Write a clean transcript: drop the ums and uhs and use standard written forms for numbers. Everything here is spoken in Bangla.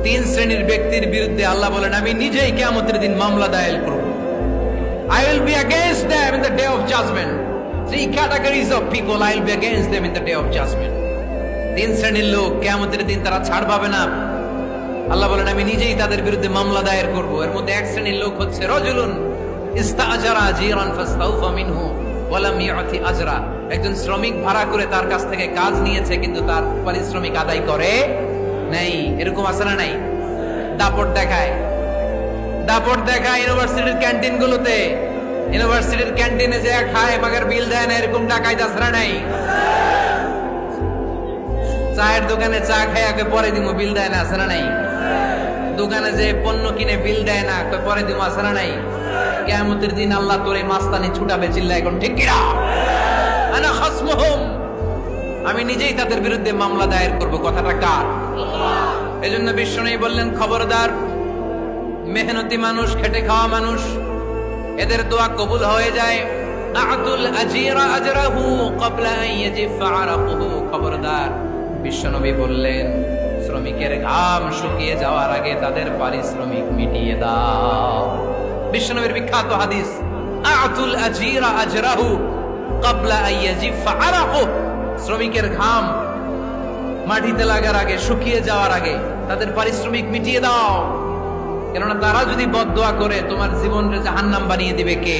তিন শ্রেণীর ব্যক্তির বিরুদ্ধে আল্লাহ বলেন আমি নিজেই কিয়ামতের দিন মামলা দায়ের করব। I will be against them in the day of judgment. Three categories of people I will be against them in the day of judgment. তিন শ্রেণীর লোক কিয়ামতের দিন তারা ছাড় পাবে না। আল্লাহ বলেন আমি নিজেই তাদের বিরুদ্ধে মামলা দায়ের করব। এর মধ্যে এক শ্রেণীর লোক হচ্ছে রাজুলুন ইস্তাআজারা জিরান ফাস্তাউফা মিনহু ওয়া লাম ইয়াতি আজরা। একজন শ্রমিক ভাড়া করে তার কাছ থেকে কাজ নিয়েছে কিন্তু তার পারিশ্রমিক আদায় করে নাই। এরকম আছে না নাই? দাপট দেখায় ইউনিভার্সিটির ক্যান্টিন গুলোতে। ইউনিভার্সিটির ক্যান্টিনে যে খায় মাগের বিল দেয় না, এরকম ডাকাইত আছে না নাই? চায়ের দোকানে চা খায় আগে পরে দিমু, বিল দেয় না, আছে না নাই? দোকানে যে পণ্য কিনে বিল দেয় না, পরে দিমু, আছে না নাই? কিয়ামতের দিন আল্লাহ তোরে মাস্তানি ছুটাবে, চিল্লা এখন ঠিক কিনা? আনা খাসমুহুম, আমি নিজেই তাদের বিরুদ্ধে মামলা দায়ের করব। কথাটা কার? এজন্য বিশ্বনবী বললেন খবরদার, মেহনতি মানুষ, খেটে খাওয়া মানুষ, এদের দোয়া কবুল হয়ে যায়। আতুল আজিরা আজরাহু ক্বাবলা আন ইয়াজিফা আরাকুহু। খবরদার, বিশ্বনবী বললেন শ্রমিকের ঘাম শুকিয়ে যাওয়ার আগে তাদের পারিশ্রমিক মিটিয়ে দাও। বিশ্বনবীর বিখ্যাত হাদিস, আতুল আজিরা আজরাহু ক্বাবলা আন ইয়াজিফা আরাকুহু। শ্রমিকের ঘাম মাটিতে লাগার আগে, শুকিয়ে যাওয়ার আগে তাদের পারিশ্রমিক মিটিয়ে দাও। কেননা তারা যদি বদদোয়া করে তোমার জীবনকে জাহান্নাম বানিয়ে দিবে কে?